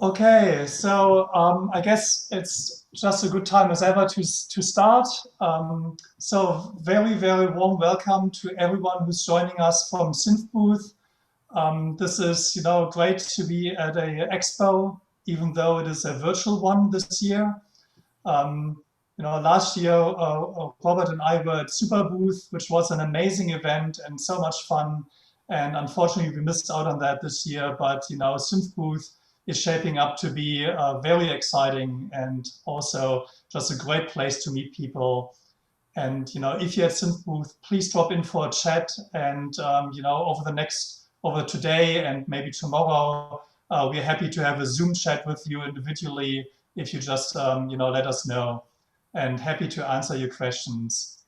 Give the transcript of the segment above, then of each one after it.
Okay, so I guess it's just a good time as ever to start. So very, very warm welcome to everyone who's joining us from SynthBooth. This is, great to be at a expo, even though it is a virtual one this year. Last year, Robert and I were at SuperBooth, which was an amazing event and so much fun. And unfortunately, we missed out on that this year. But, SynthBooth is shaping up to be very exciting and also just a great place to meet people. And, if you're at SynthBooth, please drop in for a chat. And, over today and maybe tomorrow, we're happy to have a Zoom chat with you individually if you just let us know, and happy to answer your questions.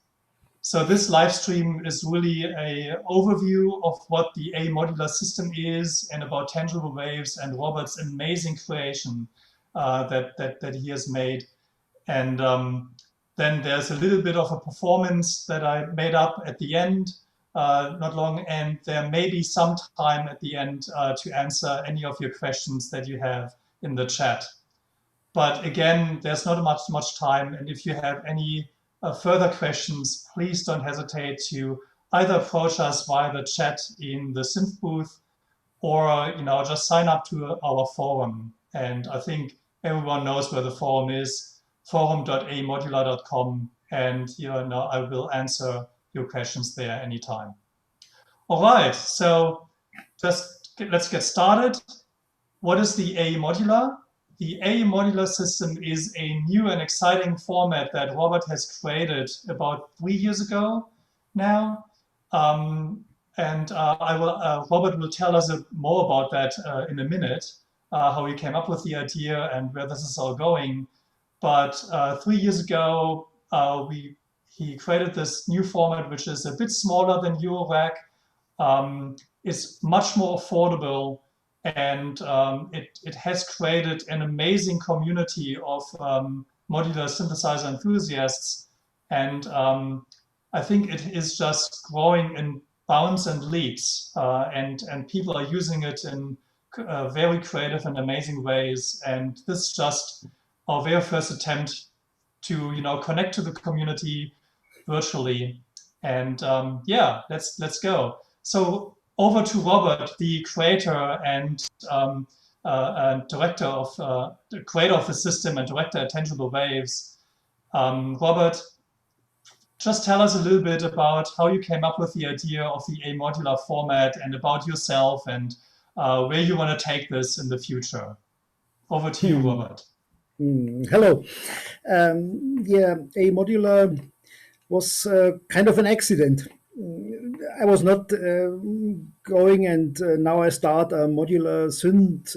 So this live stream is really a overview of what the AE Modular system is and about tangible waves and Robert's amazing creation that he has made. And then there's a little bit of a performance that I made up at the end, not long, and there may be some time at the end to answer any of your questions that you have in the chat. But again, there's not much time. And if you have any further questions, please don't hesitate to either approach us via the chat in the synth booth or just sign up to our forum. And I think everyone knows where the forum is, forum.aemodular.com. And I will answer your questions there anytime. All right, so let's get started. What is the AE Modular? The AE Modular system is a new and exciting format that Robert has created about 3 years ago now. Robert will tell us more about that in a minute, how he came up with the idea and where this is all going. But 3 years ago, he created this new format, which is a bit smaller than Eurorack. It's much more affordable, and it has created an amazing community of modular synthesizer enthusiasts. And I think it is just growing in bounds and leaps, and people are using it in very creative and amazing ways. And this is just our very first attempt to connect to the community virtually. And let's go. So over to Robert, the creator and director of the creator of the system and director at Tangible Waves. Robert, just tell us a little bit about how you came up with the idea of the AE Modular format and about yourself and where you want to take this in the future. Over to you, Robert. Hello. AE Modular was kind of an accident. I was not going and now I start a modular synth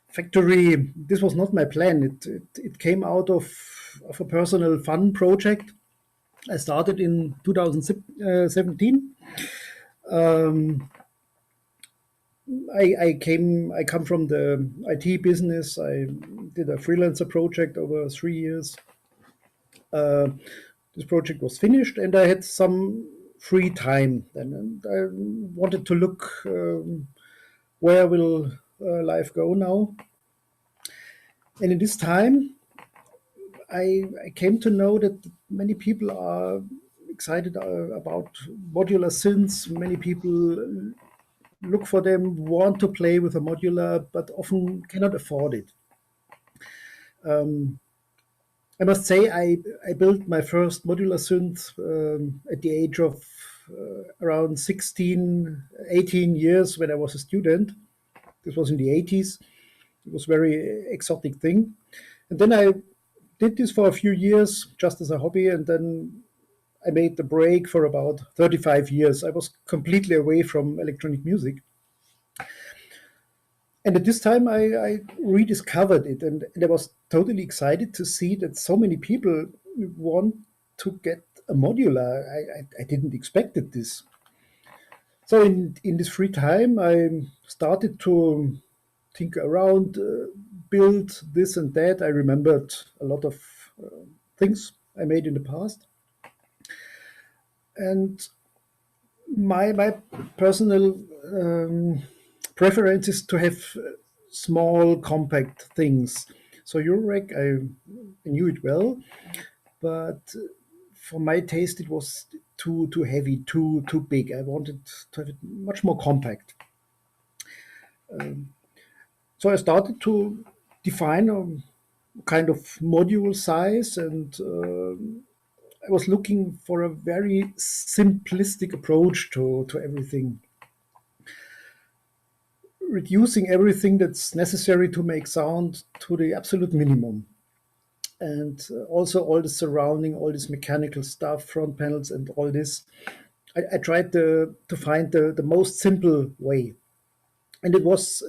factory. This was not my plan. It came out of a personal fun project. I started in 2017. I come from the IT business. I did a freelancer project over 3 years. This project was finished and I had some free time then, and I wanted to look where will life go now. And in this time, I came to know that many people are excited about modular synths. Many people look for them, want to play with a modular, but often cannot afford it. I must say I built my first modular synth at the age of around 16, 18 years when I was a student. This was in the 80s. It was a very exotic thing. And then I did this for a few years just as a hobby, and then I made the break for about 35 years. I was completely away from electronic music. And at this time, I rediscovered it, and I was totally excited to see that so many people want to get a modular. I didn't expect this. So in this free time, I started to think around, build this and that. I remembered a lot of things I made in the past. And my personal preference is to have small, compact things. So Eurorack, I knew it well, but for my taste, it was too heavy, too big. I wanted to have it much more compact. So I started to define a kind of module size, and I was looking for a very simplistic approach to everything, reducing everything that's necessary to make sound to the absolute minimum. And also all the surrounding, all this mechanical stuff, front panels and all this. I tried to find the most simple way. And it was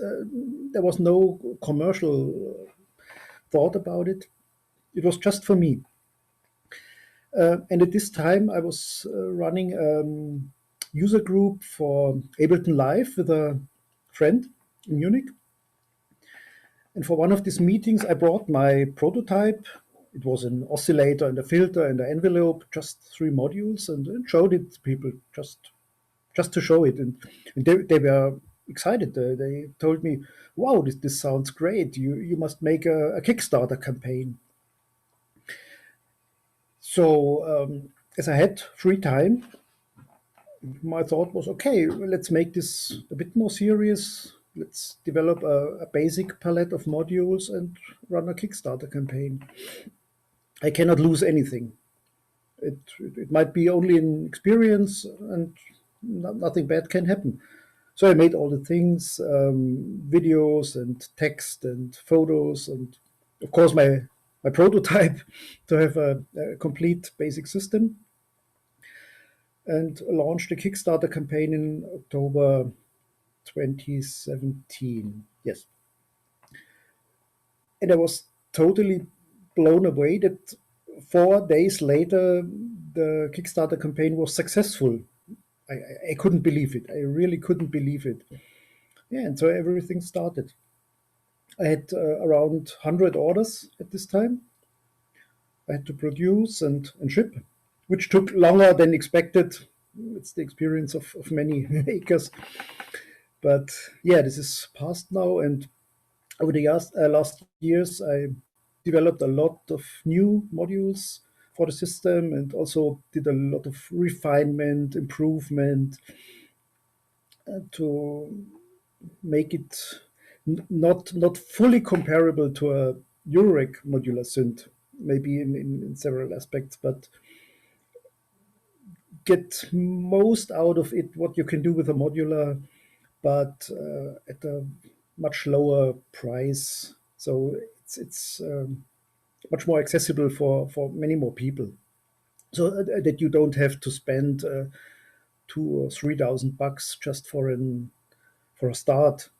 there was no commercial thought about it. It was just for me. And at this time, I was running a user group for Ableton Live with a friend in Munich. And for one of these meetings, I brought my prototype. It was an oscillator and a filter and an envelope, just 3 modules, and showed it to people just to show it. And they were excited. They told me, wow, this sounds great. You must make a Kickstarter campaign. So as I had free time, my thought was, okay, let's make this a bit more serious. Let's develop a basic palette of modules and run a Kickstarter campaign. I cannot lose anything. It might be only an experience, and nothing bad can happen. So I made all the things, videos and text and photos, and of course my prototype to have a complete basic system, and launched a Kickstarter campaign in October 2017. Yes. And I was totally blown away that 4 days later, the Kickstarter campaign was successful. I couldn't believe it. I really couldn't believe it. Yeah, and so everything started. I had around 100 orders at this time. I had to produce and ship, which took longer than expected. It's the experience of many makers. But yeah, this is past now. And over the last years, I developed a lot of new modules for the system, and also did a lot of refinement, improvement to make it not fully comparable to a Eurorack modular synth, maybe in several aspects, but get most out of it what you can do with a modular, but at a much lower price. So it's much more accessible for many more people. So that you don't have to spend $2,000 or $3,000 just for a start,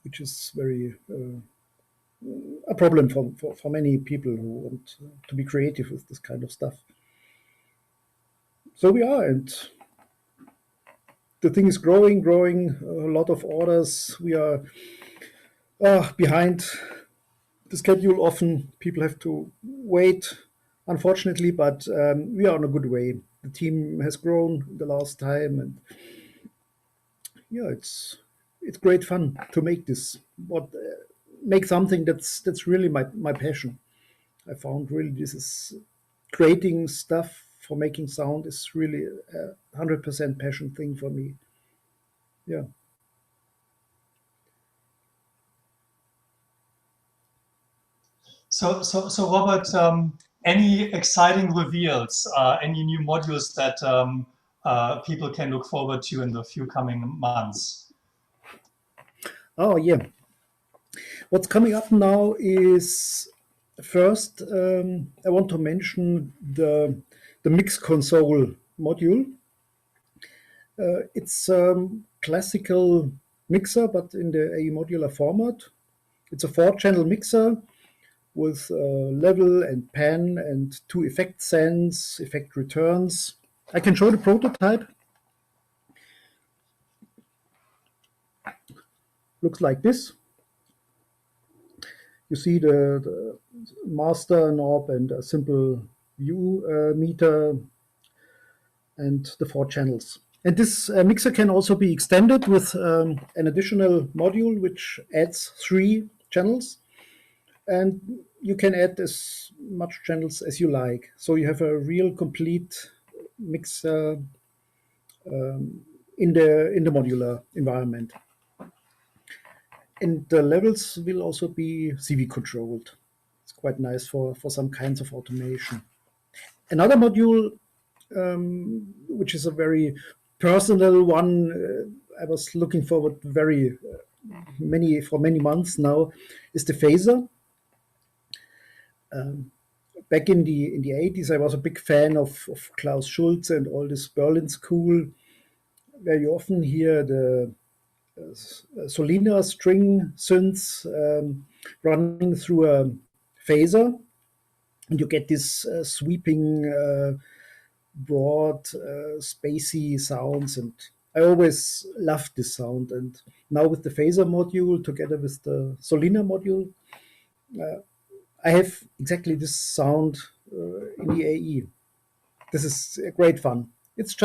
which is very a problem for many people who want to be creative with this kind of stuff. So we are, and the thing is growing, a lot of orders. We are behind the schedule. Often people have to wait, unfortunately, but we are on a good way. The team has grown the last time, and yeah, it's great fun to make this. Make something that's really my passion. I found really this is creating stuff for making sound is really a 100% passion thing for me. Yeah. So Robert, any exciting reveals, any new modules that people can look forward to in the few coming months? Oh yeah. What's coming up now is first I want to mention the mix console module. It's classical mixer, but in the AE Modular format. It's a 4-channel mixer with level and pan and 2 effect sends, effect returns. I can show the prototype. Looks like this. You see the master knob and a simple view meter and the 4 channels. And this mixer can also be extended with an additional module which adds 3 channels. And you can add as much channels as you like. So you have a real complete mixer in the modular environment. And the levels will also be CV controlled. It's quite nice for some kinds of automation. Another module, which is a very personal one, I was looking forward very many months now, is the phaser. Back in the 80s, I was a big fan of Klaus Schulze and all this Berlin school, where you often hear the Solina string synths running through a phaser, and you get this sweeping, broad, spacey sounds. And I always loved this sound. And now with the phaser module, together with the Solina module, I have exactly this sound in the AE. This is great fun. It's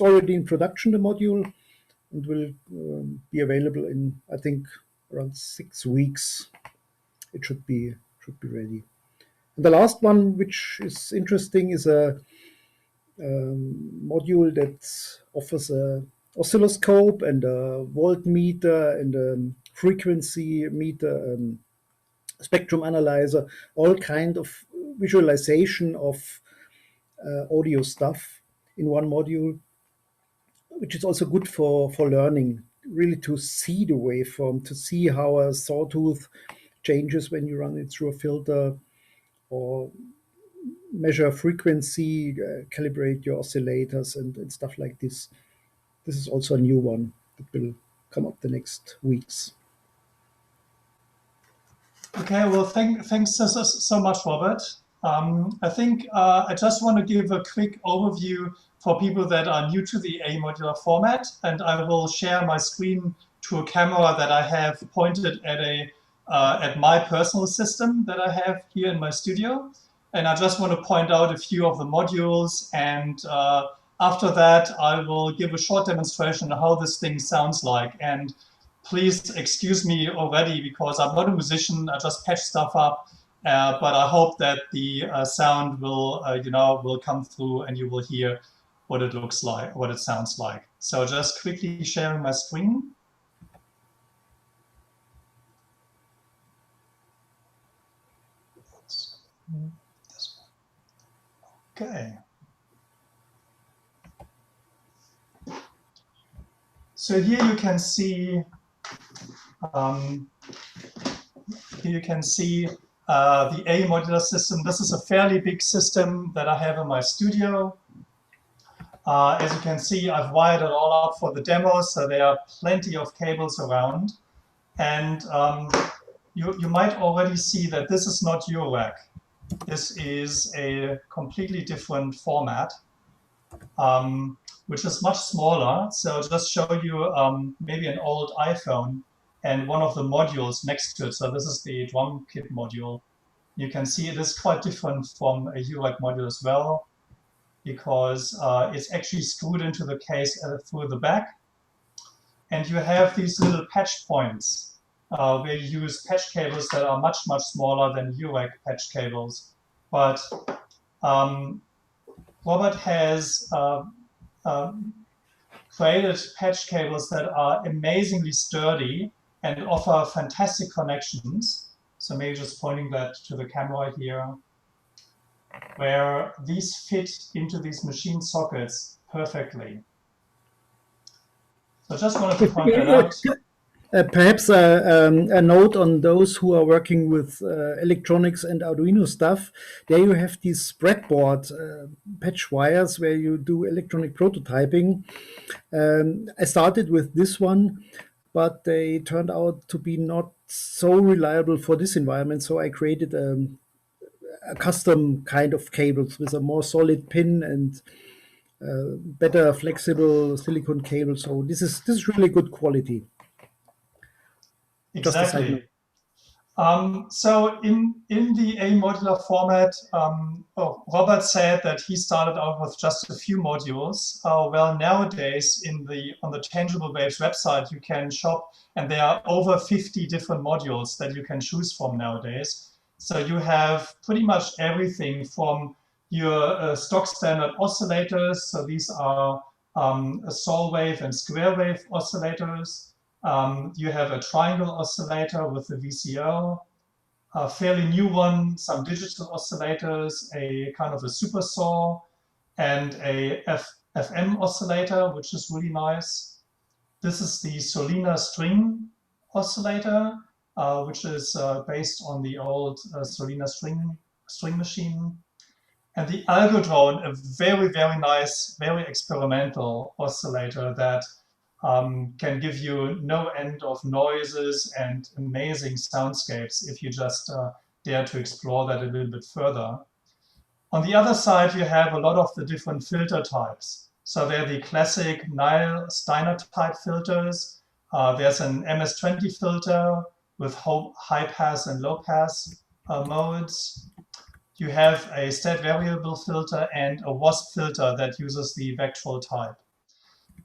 already in production, the module, and will be available in, I think, around 6 weeks. It should be ready. And the last one, which is interesting, is a module that offers a oscilloscope and a voltmeter and a frequency meter, spectrum analyzer, all kind of visualization of audio stuff in one module, which is also good for learning, really to see the waveform, to see how a sawtooth changes when you run it through a filter, or measure frequency, calibrate your oscillators and stuff like this. This is also a new one that will come up the next weeks. Okay, well, thanks so much, Robert. I think I just want to give a quick overview for people that are new to the AE Modular format, and I will share my screen to a camera that I have pointed at my personal system that I have here in my studio. And I just want to point out a few of the modules, and after that, I will give a short demonstration of how this thing sounds like. And please excuse me already because I'm not a musician. I just patch stuff up, but I hope that the sound will come through and you will hear what it looks like, what it sounds like. So just quickly sharing my screen. Okay. So here you can see the AE Modular system. This is a fairly big system that I have in my studio. As you can see, I've wired it all up for the demo, so there are plenty of cables around. And you might already see that this is not Eurorack. This is a completely different format, which is much smaller. So I'll just show you maybe an old iPhone and one of the modules next to it. So this is the drum kit module. You can see it is quite different from a Eurorack module as well, because it's actually screwed into the case through the back. And you have these little patch points where you use patch cables that are much smaller than Eurorack patch cables. But Robert has created patch cables that are amazingly sturdy and offer fantastic connections. So maybe just pointing that to the camera here, where these fit into these machine sockets perfectly. So I just wanted to point that out. Perhaps a note on those who are working with electronics and Arduino stuff. There you have these breadboard patch wires where you do electronic prototyping. I started with this one, but they turned out to be not so reliable for this environment. So I created a custom kind of cables with a more solid pin and better flexible silicon cable. So this is really good quality. Exactly. So in the AE Modular format, Robert said that he started out with just a few modules. Well, nowadays on the Tangible Waves website, you can shop, and there are over 50 different modules that you can choose from nowadays. So you have pretty much everything from your stock standard oscillators. So these are saw wave and square wave oscillators. You have a triangle oscillator with the VCO, a fairly new one, some digital oscillators, a kind of a super saw, and a FM oscillator, which is really nice. This is the Solina string oscillator, which is based on the old Solina string machine. And the Algodrone, a very, very nice, very experimental oscillator that can give you no end of noises and amazing soundscapes if you just dare to explore that a little bit further. On the other side, you have a lot of the different filter types. So they're the classic Nile-Steiner type filters. There's an MS-20 filter with high pass and low pass modes. You have a state variable filter and a WASP filter that uses the vectoral type.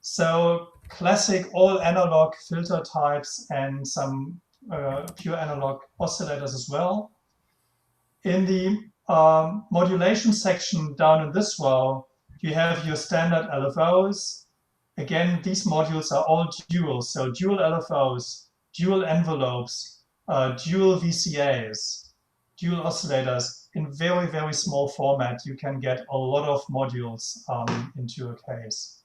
So classic all analog filter types and some pure analog oscillators as well. In the modulation section down in this row, you have your standard LFOs. Again, these modules are all dual, so dual LFOs, dual envelopes, dual VCAs, dual oscillators in very, very small format. You can get a lot of modules into a case.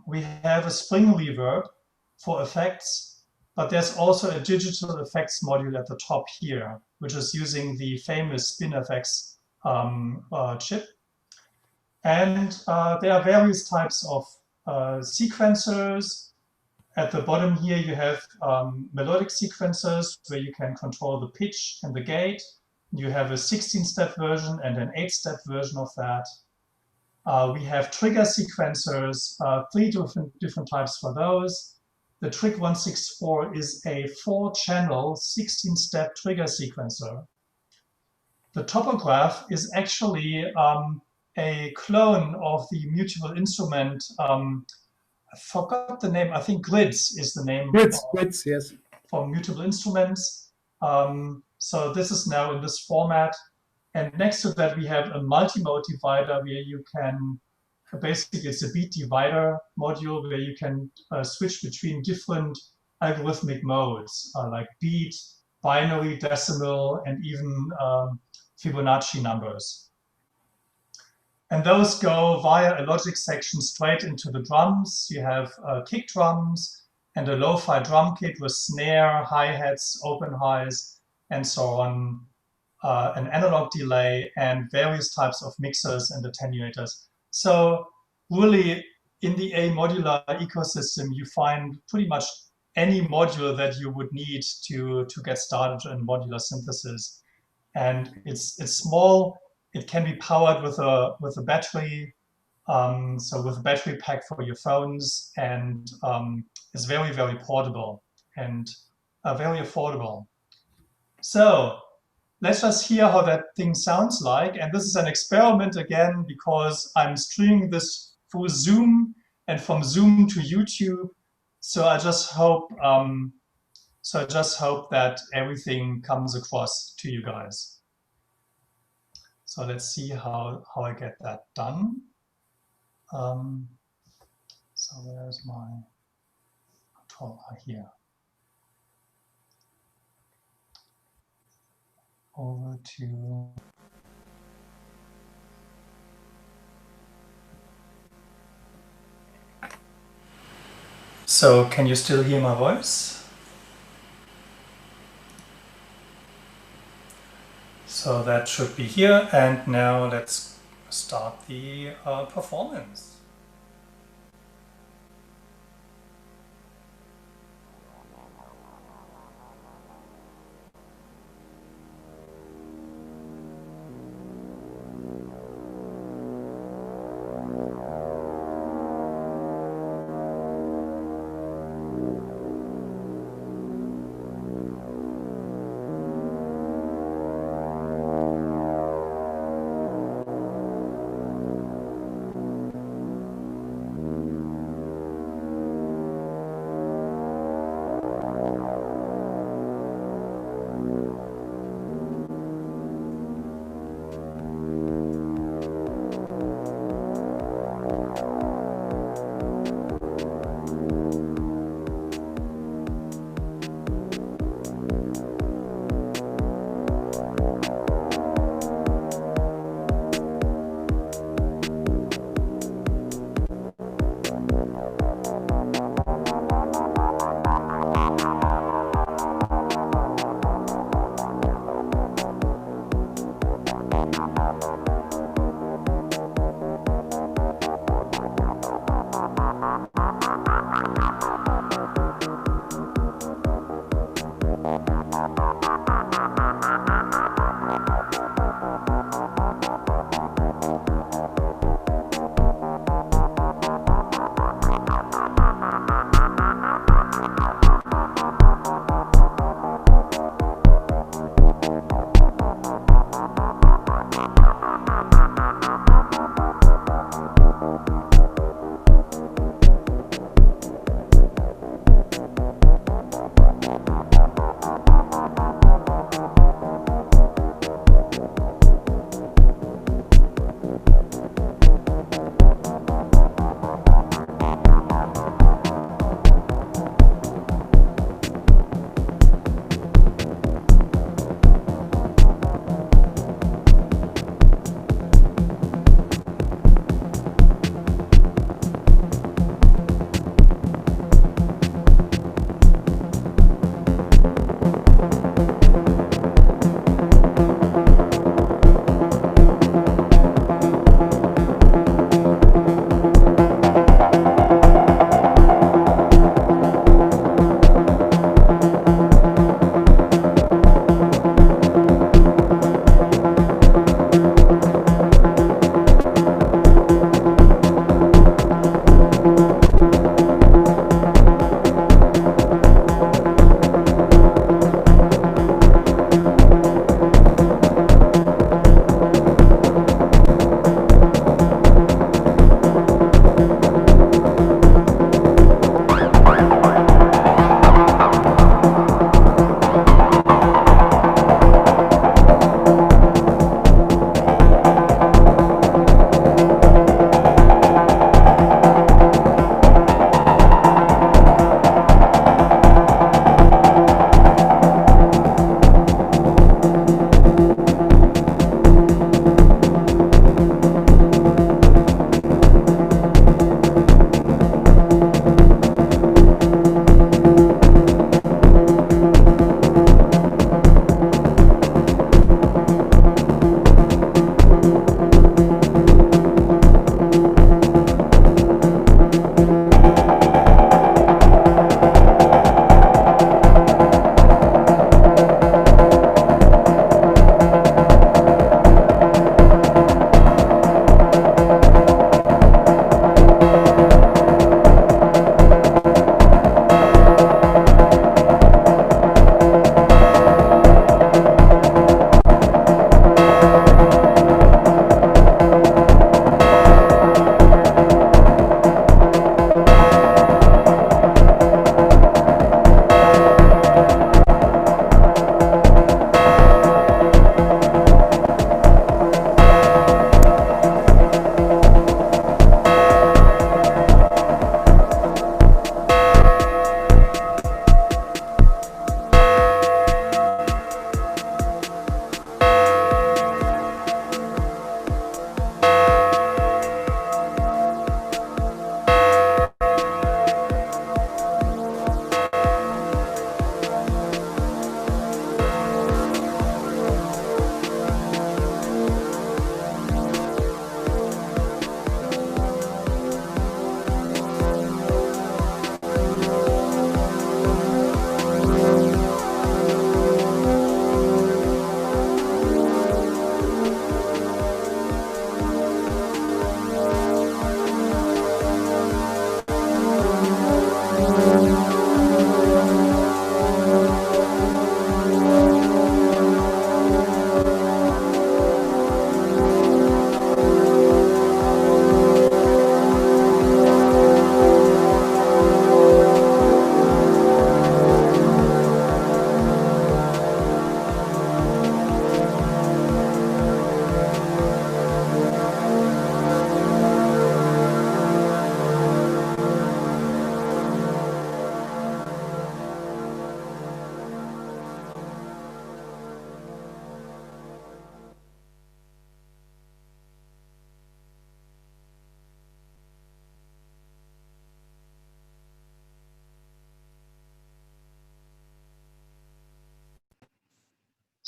We have a spring reverb for effects, but there's also a digital effects module at the top here, which is using the famous SpinFX chip. And there are various types of sequencers. At the bottom here, you have melodic sequencers where you can control the pitch and the gate. You have a 16-step version and an 8-step version of that. We have trigger sequencers, 3 different types for those. The Trig 164 is a 4-channel, 16-step trigger sequencer. The topograph is actually a clone of the mutable instrument. I forgot the name. I think Grids is the name. Grids, yes. For mutable instruments. So this is now in this format. And next to that, we have a multi-mode divider where you can, basically it's a beat divider module where you can switch between different algorithmic modes, like beat, binary, decimal, and even Fibonacci numbers. And those go via a logic section straight into the drums. You have kick drums and a lo-fi drum kit with snare, hi-hats, open highs, and so on. An analog delay, and various types of mixers and attenuators. So really, in the AE Modular ecosystem, you find pretty much any module that you would need to get started in modular synthesis. And it's small. It can be powered with a battery, so with a battery pack for your phones, and it's very, very portable and very affordable. So let's just hear how that thing sounds like. And this is an experiment again, because I'm streaming this through Zoom and from Zoom to YouTube. So I just hope that everything comes across to you guys. So let's see how I get that done. So where's my controller here? Over to So can you still hear my voice? So that should be here, and now let's start the performance.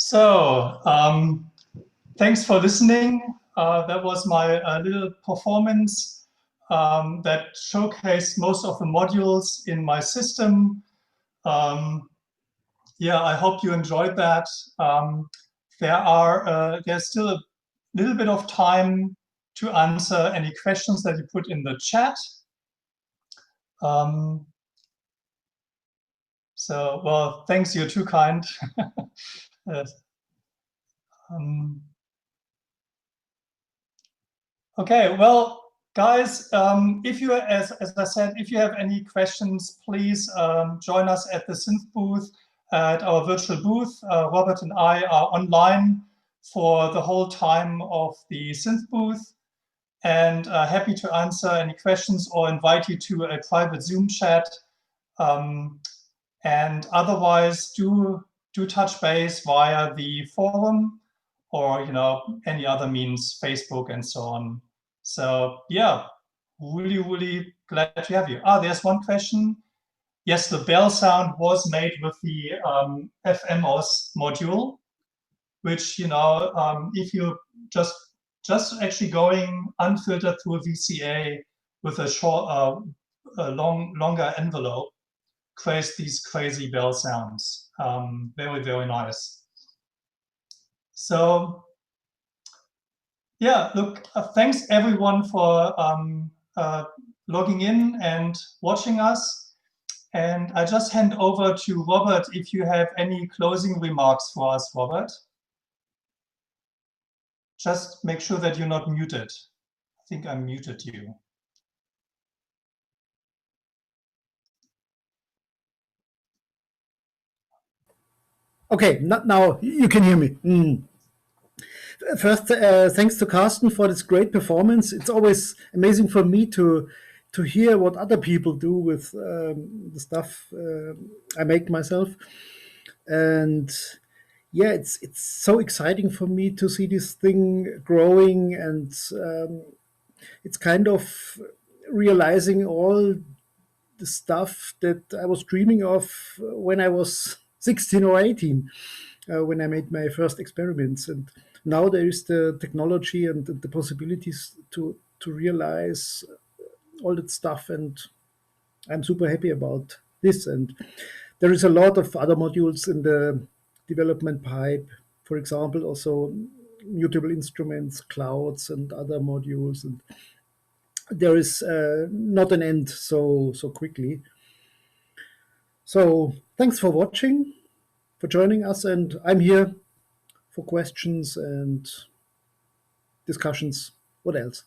So, thanks for listening. That was my little performance that showcased most of the modules in my system. Yeah, I hope you enjoyed that. There's still a little bit of time to answer any questions that you put in the chat. So, well, thanks, you're too kind. Okay, well, guys, if you, as I said, if you have any questions, please join us at the SynthBooth at our virtual booth. Robert and I are online for the whole time of the SynthBooth, and happy to answer any questions or invite you to a private Zoom chat. And otherwise, do touch base via the forum or any other means, Facebook and so on. So yeah, really glad to have you. There's one question. Yes, the bell sound was made with the FMOS module, which if you just actually going unfiltered through a VCA with a short, longer envelope, creates these crazy bell sounds. Very nice. So yeah, look, thanks everyone for logging in and watching us. And I just hand over to Robert if you have any closing remarks for us, Robert. Just make sure that you're not muted. I think I muted you. Okay, now you can hear me. First, thanks to Carsten for this great performance. It's always amazing for me to hear what other people do with the stuff I make myself. And yeah, it's so exciting for me to see this thing growing, and it's kind of realizing all the stuff that I was dreaming of when I was 16 or 18, when I made my first experiments. And now there is the technology and the possibilities to realize all that stuff, and I'm super happy about this. And there is a lot of other modules in the development pipe, for example, also mutable instruments, clouds, and other modules. And there is not an end so quickly. So thanks for watching, for joining us, and I'm here for questions and discussions. What else?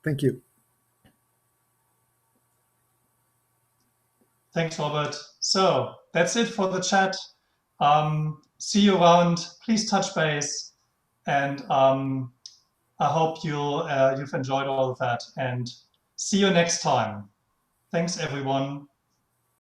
Thank you. Thanks, Robert. So that's it for the chat. See you around. Please touch base, and I hope you've enjoyed all of that. And see you next time. Thanks, everyone.